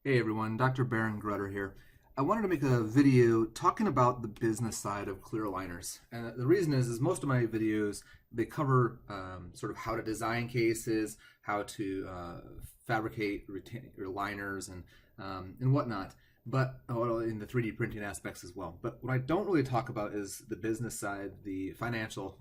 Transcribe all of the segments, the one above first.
Hey everyone, Dr. Baron Grutter here. I wanted to make a video talking about the business side of ClearAligners. And the reason is most of my videos, they cover sort of how to design cases, how to fabricate aligners and whatnot, but in the 3D printing aspects as well. But what I don't really talk about is the business side, the financial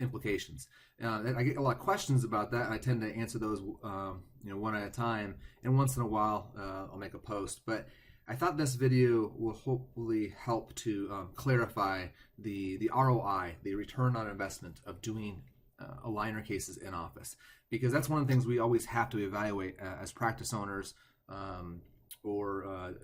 implications. I get a lot of questions about that, and I tend to answer those, one at a time. And once in a while, I'll make a post. But I thought this video will hopefully help to clarify the ROI, the return on investment of doing aligner cases in office, because that's one of the things we always have to evaluate as practice owners or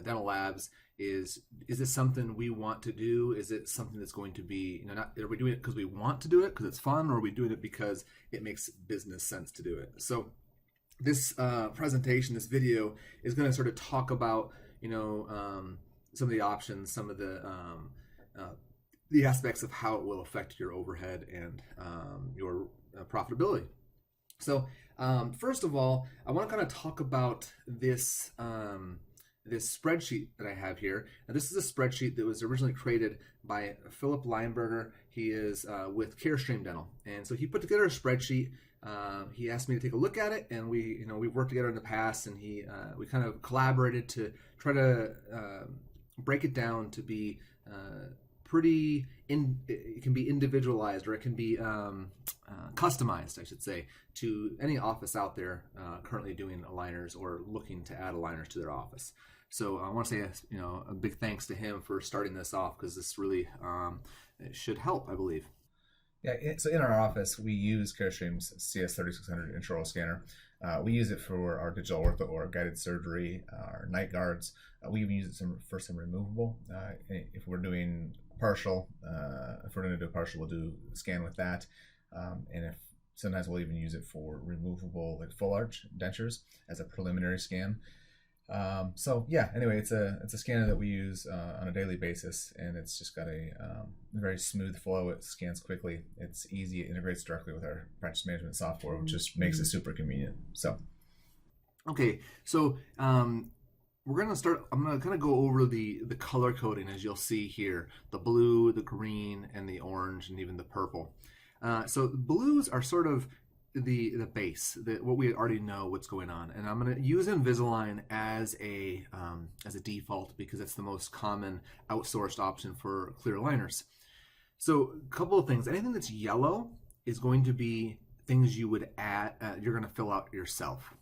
dental labs. Is this something we want to do? Is it something that's going to be, not, are we doing it because we want to do it because it's fun, or are we doing it because it makes business sense to do it? So this presentation, this video, is going to sort of talk about, some of the options, some of the aspects of how it will affect your overhead and your profitability. So first of all, I want to kind of talk about this this spreadsheet that I have here. Now, this is a spreadsheet that was originally created by Philip Lineberger. He is with Carestream Dental, and so he put together a spreadsheet. He asked me to take a look at it, and we've worked together in the past, and we kind of collaborated to try to break it down to be it can be individualized, or it can be customized, I should say, to any office out there currently doing aligners or looking to add aligners to their office. So I want to say a big thanks to him for starting this off, because this really it should help, I believe. Yeah, so in our office, we use Carestream's CS3600 intraoral scanner. We use it for our digital ortho or guided surgery, our night guards. We even use it for some removable. If we're doing partial, if we're going to do a partial, we'll do a scan with that. And if sometimes we'll even use it for removable, like full arch dentures, as a preliminary scan. So yeah, anyway, it's a scanner that we use on a daily basis, and it's just got a very smooth flow. It scans quickly. It's easy. It integrates directly with our practice management software, which just makes it super convenient. So, okay, so we're gonna start. I'm gonna kind of go over the color coding, as you'll see here: the blue, the green, and the orange, and even the purple. So the blues are sort of the base, what we already know what's going on, and I'm going to use Invisalign as a default, because it's the most common outsourced option for clear aligners. So a couple of things: anything that's yellow is going to be things you would add, you're going to fill out yourself.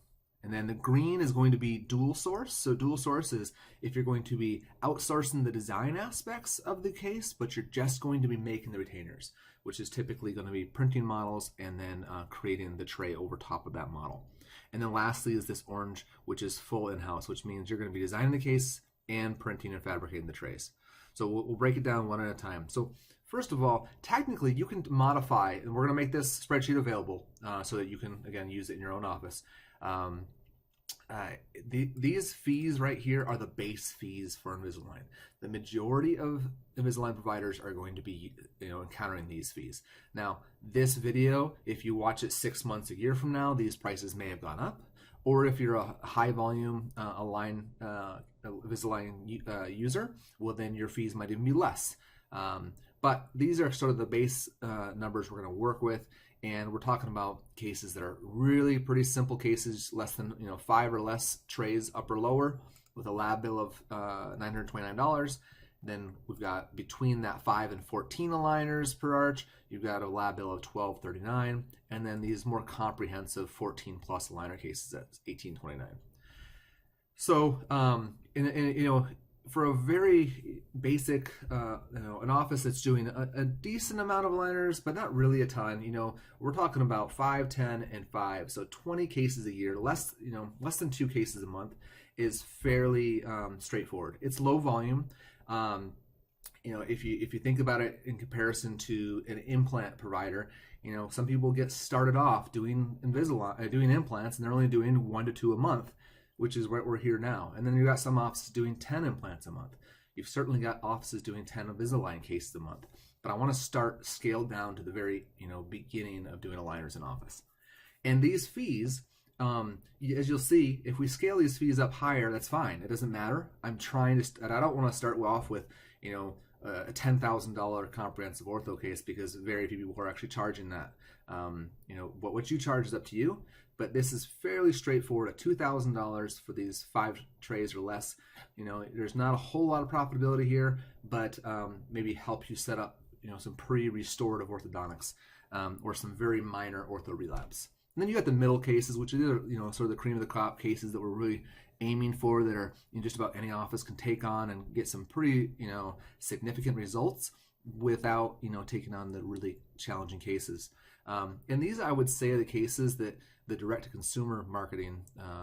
And then the green is going to be dual source. So dual source is if you're going to be outsourcing the design aspects of the case, but you're just going to be making the retainers, which is typically going to be printing models and then creating the tray over top of that model. And then lastly is this orange, which is full in-house, which means you're going to be designing the case and printing and fabricating the trays. So we'll break it down one at a time. So first of all, technically you can modify, and we're going to make this spreadsheet available so that you can, again, use it in your own office. These fees right here are the base fees for Invisalign. The majority of Invisalign providers are going to be encountering these fees. Now, this video, if you watch it 6 months, a year from now, these prices may have gone up. Or if you're a high volume Invisalign user, well, then your fees might even be less. But these are sort of the base numbers we're going to work with. And we're talking about cases that are really pretty simple cases, less than 5 or less trays, up or lower, with a lab bill of $929. Then we've got between that 5 and 14 aligners per arch, you've got a lab bill of $1239, and then these more comprehensive 14 plus aligner cases at $1829. So, for a very basic, an office that's doing a decent amount of aligners, but not really a ton, we're talking about 5, 10, and 5. So 20 cases a year, less than 2 cases a month is fairly straightforward. It's low volume. If you think about it in comparison to an implant provider, some people get started off doing Invisalign, doing implants, and they're only doing 1 to 2 a month, which is what we're here now. And then you've got some offices doing 10 implants a month. You've certainly got offices doing 10 Invisalign cases a month. But I want to start scaled down to the very beginning of doing aligners in office. And these fees as you'll see, if we scale these fees up higher, that's fine. It doesn't matter. I'm trying to, and I don't want to start off with, a $10,000 comprehensive ortho case, because very few people are actually charging that. What you charge is up to you, but this is fairly straightforward at $2,000 for these 5 trays or less. There's not a whole lot of profitability here, but maybe help you set up, some pre-restorative orthodontics, or some very minor ortho relapse. And then you got the middle cases, which are, sort of the cream of the crop cases that we're really aiming for, that are just about any office can take on and get some pretty, significant results without, taking on the really challenging cases. And these, I would say, are the cases that the direct-to-consumer marketing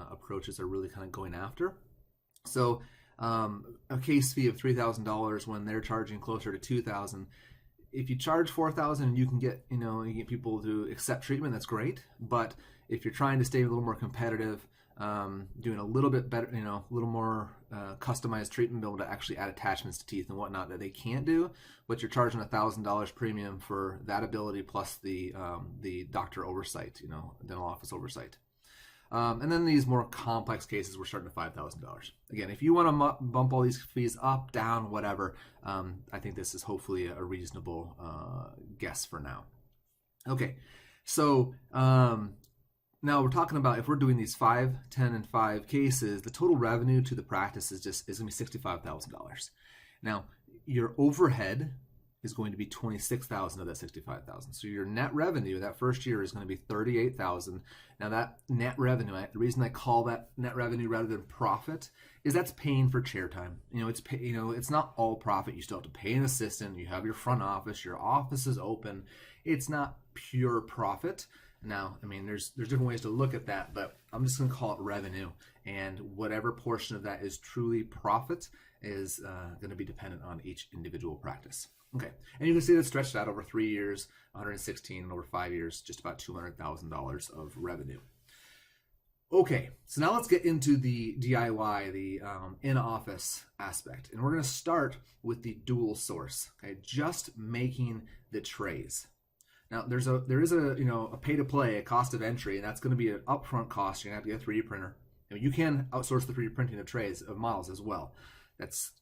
approaches are really kind of going after. So a case fee of $3,000 when they're charging closer to $2,000. If you charge $4,000 and you can get, you get people to accept treatment, that's great. But if you're trying to stay a little more competitive, doing a little bit better, a little more customized treatment, be able to actually add attachments to teeth and whatnot that they can't do, but you're charging $1,000 premium for that ability plus the doctor oversight, dental office oversight. And then these more complex cases, we're starting at $5,000. Again, if you want to bump all these fees up, down, whatever, I think this is hopefully a reasonable guess for now. Okay, so now we're talking about, if we're doing these 5, 10, and 5 cases, the total revenue to the practice is going to be $65,000. Now, your overhead is going to be $26,000 of that $65,000. So your net revenue that first year is going to be $38,000. Now that net revenue, the reason I call that net revenue rather than profit is that's paying for chair time. It's not all profit. You still have to pay an assistant. You have your front office. Your office is open. It's not pure profit. Now, there's different ways to look at that, but I'm just going to call it revenue, and whatever portion of that is truly profit is going to be dependent on each individual practice. Okay, and you can see that stretched out over 3 years, 116, and over 5 years, just about $200,000 of revenue. Okay, so now let's get into the DIY, the in-office aspect, and we're going to start with the dual source. Okay, just making the trays. Now there is a pay to play, a cost of entry, and that's going to be an upfront cost. You're going to have to get a 3D printer. You can outsource the 3D printing of trays, of models as well. That's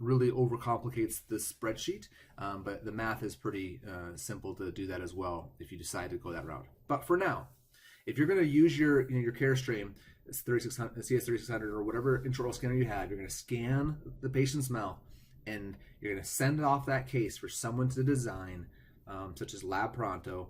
really overcomplicates the spreadsheet, but the math is pretty simple to do that as well if you decide to go that route. But for now, if you're going to use your CareStream, CS3600 or whatever intraoral scanner you have, you're going to scan the patient's mouth and you're going to send off that case for someone to design, such as Lab Pronto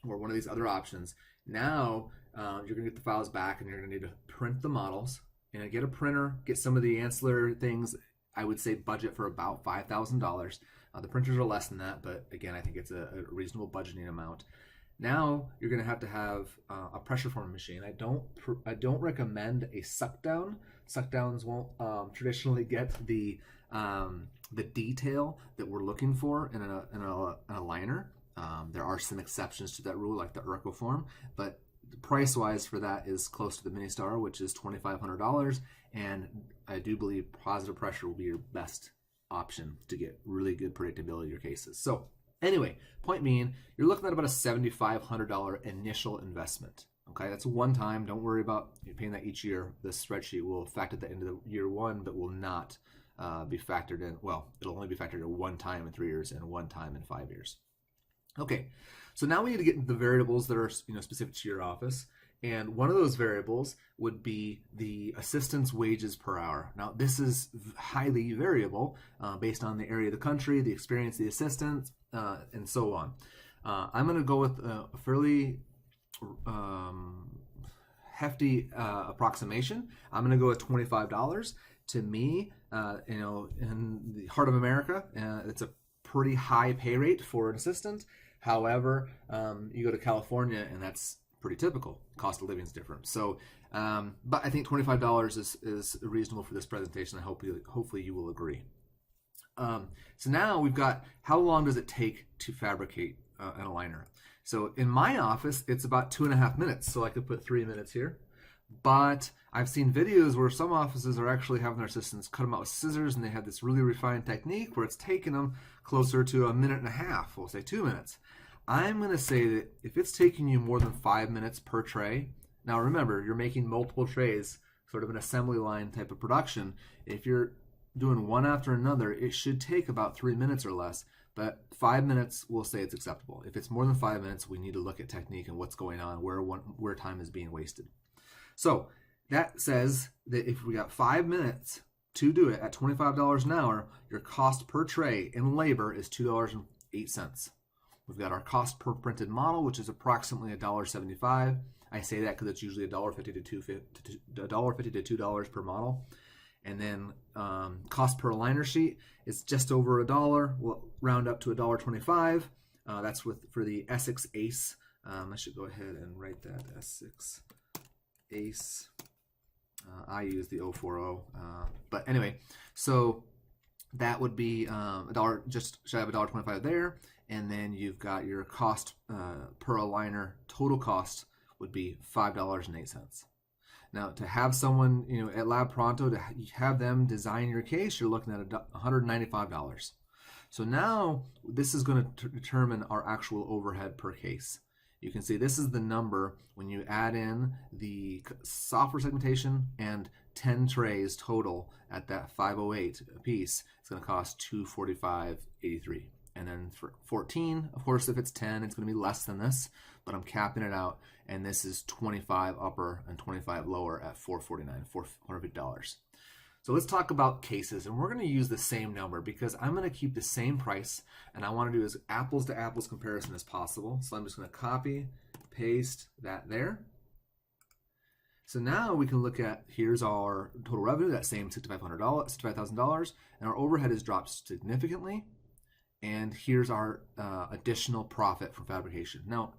or one of these other options. Now you're going to get the files back and you're going to need to print the models. And get a printer, get some of the ancillary things. I would say budget for about $5,000. The printers are less than that, but again, I think it's a reasonable budgeting amount. Now you're going to have a pressure forming machine. I don't recommend a suck down. Suck downs won't traditionally get the detail that we're looking for in an aligner. There are some exceptions to that rule, like the Ergoform, but price-wise for that is close to the Ministar, which is $2,500, and I do believe positive pressure will be your best option to get really good predictability of your cases. So anyway, point being, you're looking at about a $7,500 initial investment. Okay, that's a one-time. Don't worry about paying that each year. The spreadsheet will factor that into the year one, but will not be factored in. Well, it'll only be factored in one time in 3 years and one time in 5 years. Okay, so now we need to get into the variables that are specific to your office, and one of those variables would be the assistant's wages per hour. Now this is highly variable based on the area of the country, the experience of the assistant, and so on. I'm going to go with a fairly hefty approximation. I'm going to go with $25. To me, in the heart of America, it's a pretty high pay rate for an assistant. However, you go to California and that's pretty typical. Cost of living is different. So, but I think $25 is reasonable for this presentation. Hopefully you will agree. So now we've got, how long does it take to fabricate an aligner? So in my office, it's about 2.5 minutes. So I could put 3 minutes here. But I've seen videos where some offices are actually having their assistants cut them out with scissors, and they have this really refined technique where it's taking them closer to 1.5 minutes, we'll say 2 minutes. I'm going to say that if it's taking you more than 5 minutes per tray, Now remember, you're making multiple trays, sort of an assembly line type of production. If you're doing one after another, it should take about 3 minutes or less, but 5 minutes we'll say it's acceptable. If it's more than 5 minutes, we need to look at technique and what's going on, where time is being wasted. So that says that if we got 5 minutes to do it at $25 an hour, your cost per tray in labor is $2.08. We've got our cost per printed model, which is approximately $1.75. I say that because it's usually $1.50 to $2 per model. And then cost per aligner sheet is just over $1. We'll round up to $1.25. That's for the Essex Ace. I should go ahead and write that Essex Ace. I use the 040, but anyway, so that would be $1, just shy of $1.25 there, and then you've got your cost per aligner. Total cost would be $5.08. Now, to have someone, at Lab Pronto, to have them design your case, you're looking at $195. So now this is going to determine our actual overhead per case. You can see this is the number when you add in the software segmentation and 10 trays total at that 508 a piece. It's going to cost $245.83. And then for 14, of course, if it's 10, it's going to be less than this, but I'm capping it out. And this is 25 upper and 25 lower at $449, $450. So let's talk about cases, and we're going to use the same number because I'm going to keep the same price, and I want to do as apples to apples comparison as possible. So I'm just going to copy, paste that there. So now we can look at, here's our total revenue, that same $65,000, and our overhead has dropped significantly. And here's our additional profit from fabrication. Now,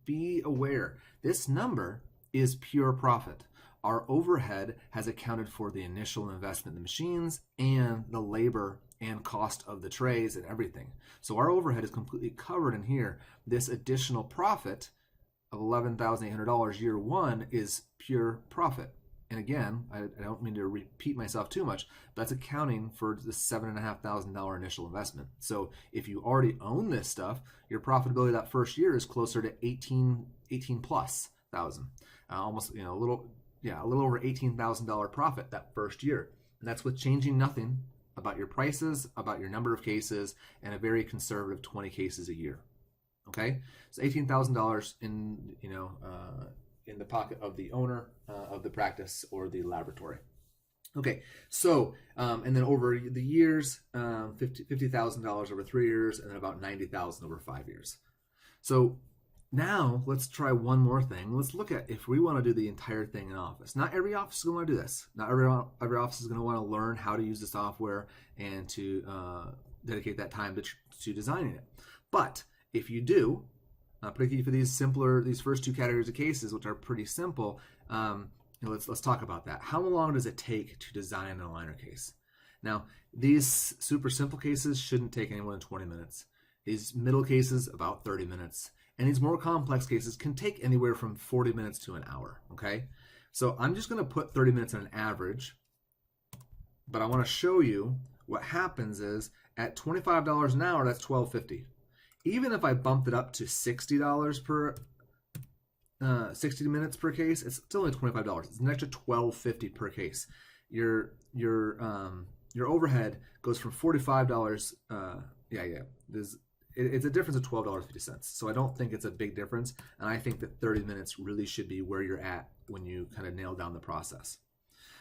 be aware, this number is pure profit. Our overhead has accounted for the initial investment in the machines and the labor and cost of the trays and everything. So our overhead is completely covered in here. This additional profit of $11,800 year one is pure profit. And again, I don't mean to repeat myself too much, but that's accounting for the $7,500 initial investment. So if you already own this stuff, your profitability that first year is closer to 18 plus thousand, almost, a little over $18,000 profit that first year. And that's with changing nothing about your prices, about your number of cases, and a very conservative 20 cases a year. Okay, so $18,000 in the pocket of the owner of the practice or the laboratory. Okay, so and then over the years, $50,000 over 3 years, and then about $90,000 over 5 years. So now let's try one more thing. Let's look at if we want to do the entire thing in office. Not every office is going to want to do this. Not every office is going to want to learn how to use the software and to dedicate that time to designing it. But if you do, particularly for these first two categories of cases, which are pretty simple, let's talk about that. How long does it take to design an aligner case? Now, these super simple cases shouldn't take any more than 20 minutes. These middle cases, about 30 minutes. And these more complex cases can take anywhere from 40 minutes to an hour, okay? So I'm just going to put 30 minutes on an average, but I want to show you what happens is at $25 an hour, that's $12.50. Even if I bumped it up to $60 per 60 minutes per case, it's still only $25. It's an extra $12.50 per case. Your overhead goes from $45. It's a difference of $12.50. So I don't think it's a big difference, and I think that 30 minutes really should be where you're at when you kind of nail down the process.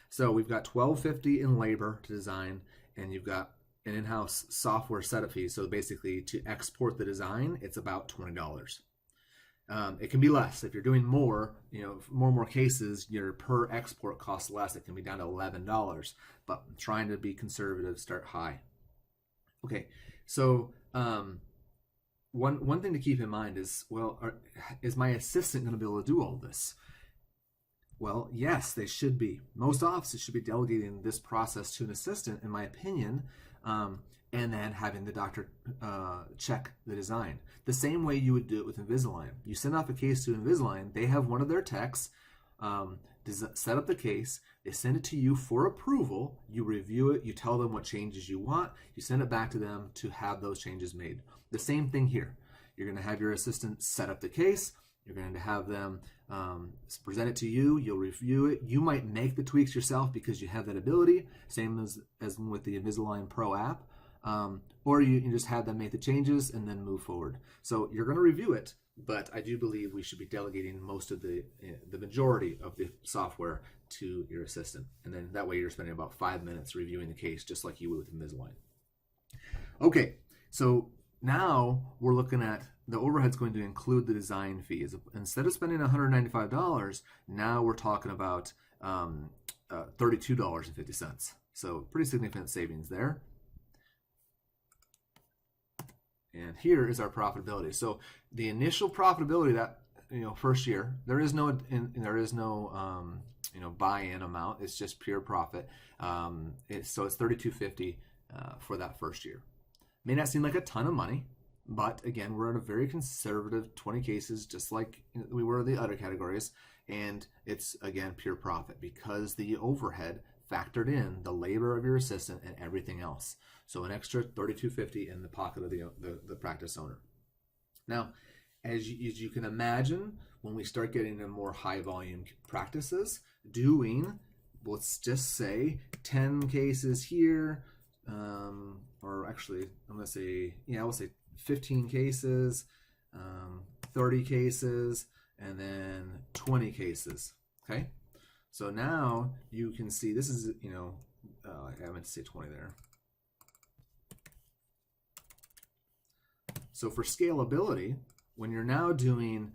So we've got $12.50 in labor to design, and you've got an in-house software setup fee. So basically, to export the design, it's about $20. It can be less if you're doing more. More cases, your per export costs less. It can be down to $11. But I'm trying to be conservative, start high. Okay, so one thing to keep in mind is, is my assistant going to be able to do all this? Well, yes, they should be. Most offices should be delegating this process to an assistant, in my opinion, and then having the doctor check the design. The same way you would do it with Invisalign. You send off a case to Invisalign, they have one of their techs set up the case, they send it to you for approval, you review it, you tell them what changes you want, you send it back to them to have those changes made. The same thing here. You're going to have your assistant set up the case, you're going to have them present it to you. You'll review it. You might make the tweaks yourself because you have that ability, same as with the Invisalign Pro app. Or you can just have them make the changes and then move forward. So you're going to review it, but I do believe we should be delegating most of the majority of the software to your assistant. And then that way you're spending about 5 minutes reviewing the case, just like you would with Invisalign. Okay, so now we're looking at the overhead's going to include the design fees. Instead of spending $195, now we're talking about $32.50. So pretty significant savings there. And here is our profitability. So the initial profitability that first year, there is no buy-in amount. It's just pure profit. So it's $32.50 for that first year. May not seem like a ton of money, but again, we're in a very conservative 20 cases, just like we were in the other categories, and it's again pure profit because the overhead factored in the labor of your assistant and everything else. So an extra $32.50 in the pocket of the practice owner. Now, as you can imagine, when we start getting into more high volume practices, doing, let's just say 10 cases here, or actually, I'm going to say, we'll say 15 cases, 30 cases, and then 20 cases, okay? So now you can see, this is, I meant to say 20 there. So for scalability, when you're now doing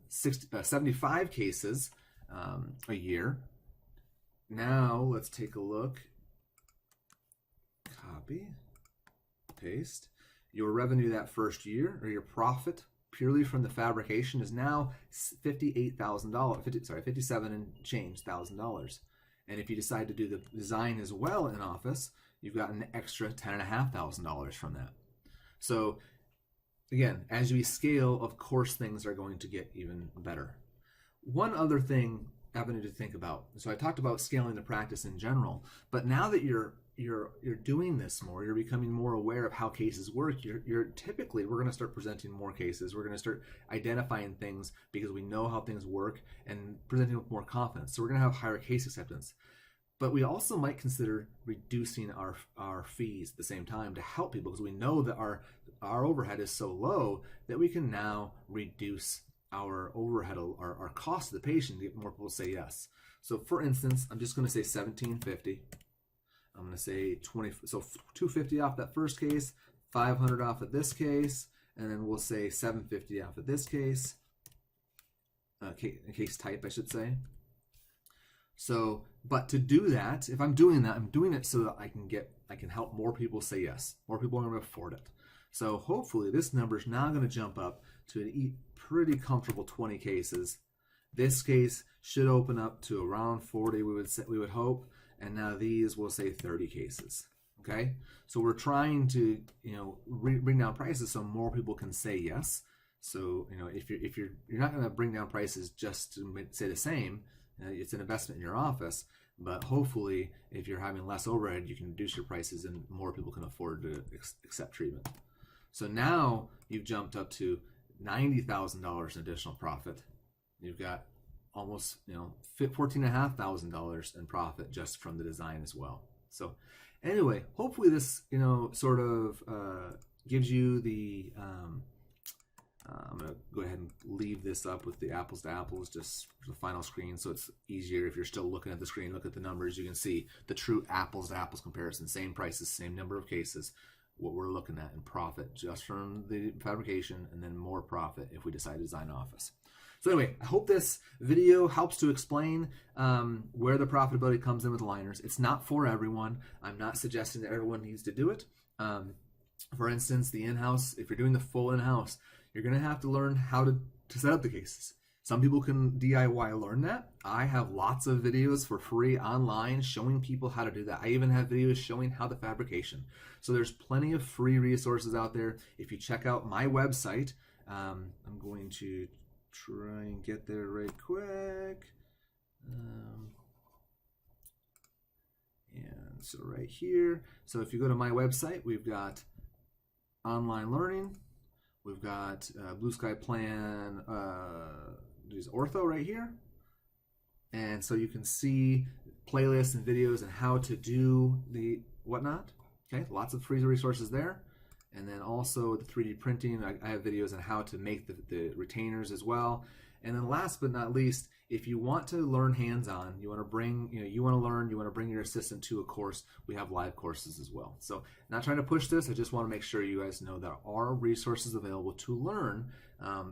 75 cases a year, now let's take a look. Copy, paste. Your revenue that first year, or your profit purely from the fabrication, is now $58,000. 57 and change $1,000. And if you decide to do the design as well in office, you've got an extra $10,500 from that. So again, as we scale, of course, things are going to get even better. One other thing, avenue to think about. So I talked about scaling the practice in general, but now that you're doing this more, you're becoming more aware of how cases work. You're typically, we're going to start presenting more cases. We're going to start identifying things because we know how things work and presenting with more confidence. So we're going to have higher case acceptance. But we also might consider reducing our fees at the same time to help people, because we know that our overhead is so low that we can now reduce our overhead, our cost to the patient, to get more people to say yes. So for instance, I'm just going to say $1,750. I'm going to say 20, so $250 off that first case, $500 off of this case, and then we'll say $750 off of this case, case type, I should say. So, but to do that, if I'm doing that, I'm doing it so that I can help more people say yes. More people are going to afford it. So hopefully this number is now going to jump up to a pretty comfortable 20 cases. This case should open up to around 40, we would hope. And now these will say 30 cases. Okay, so we're trying to bring down prices so more people can say yes. So if you're not going to bring down prices just to say the same, it's an investment in your office. But hopefully, if you're having less overhead, you can reduce your prices and more people can afford to accept treatment. So now you've jumped up to $90,000 in additional profit. You've got almost $14,500 in profit just from the design as well. So anyway, hopefully this sort of gives you the I'm gonna go ahead and leave this up with the apples to apples, just the final screen, so it's easier if you're still looking at the screen. Look at the numbers, you can see the true apples to apples comparison, same prices, same number of cases, what we're looking at in profit just from the fabrication, and then more profit if we decide to design an office. So anyway, I hope this video helps to explain where the profitability comes in with aligners. It's not for everyone. I'm not suggesting that everyone needs to do it. For instance, the in-house, if you're doing the full in-house, you're going to have to learn how to set up the cases. Some people can DIY learn that. I have lots of videos for free online showing people how to do that. I even have videos showing how the fabrication. So there's plenty of free resources out there. If you check out my website, I'm going to try and get there right quick. And so right here, so if you go to my website, we've got online learning, we've got Blue Sky Plan, use ortho right here. And so you can see playlists and videos and how to do the whatnot. Okay, lots of free resources there. And then also the 3D printing. I have videos on how to make the retainers as well. And then last but not least, if you want to learn hands-on, you want to bring, you want to learn, you want to bring your assistant to a course, we have live courses as well. So not trying to push this, I just want to make sure you guys know there are resources available to learn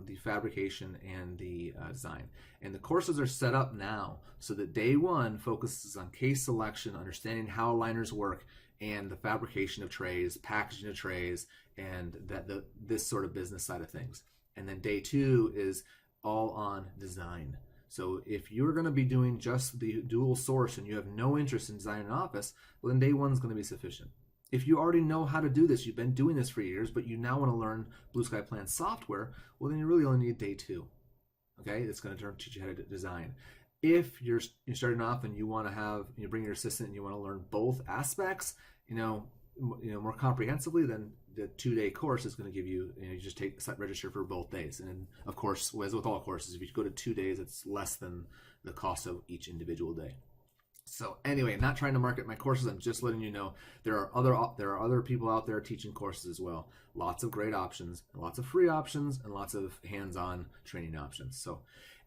the fabrication and the design. And the courses are set up now so that day one focuses on case selection, understanding how aligners work, and the fabrication of trays, packaging of trays, and this sort of business side of things. And then day two is all on design. So if you're going to be doing just the dual source and you have no interest in designing an office, well, then day one is going to be sufficient. If you already know how to do this, you've been doing this for years, but you now want to learn Blue Sky Plan software, well, then you really only need day two. Okay, it's going to teach you how to design. If you're starting off and you want to have, you bring your assistant and you want to learn both aspects, more comprehensively, then the 2-day course is going to give you, you just register for both days. And of course, as with all courses, if you go to 2 days, it's less than the cost of each individual day. So anyway, not trying to market my courses. I'm just letting you know there are other people out there teaching courses as well. Lots of great options, lots of free options, and lots of hands-on training options. So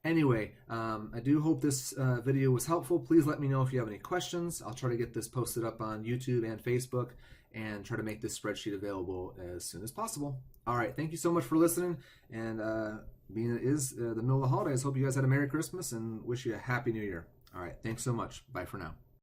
anyway, I do hope this video was helpful. Please let me know if you have any questions. I'll try to get this posted up on YouTube and Facebook and try to make this spreadsheet available as soon as possible. All right, thank you so much for listening. And being it is the middle of the holidays, hope you guys had a Merry Christmas and wish you a Happy New Year. All right, thanks so much. Bye for now.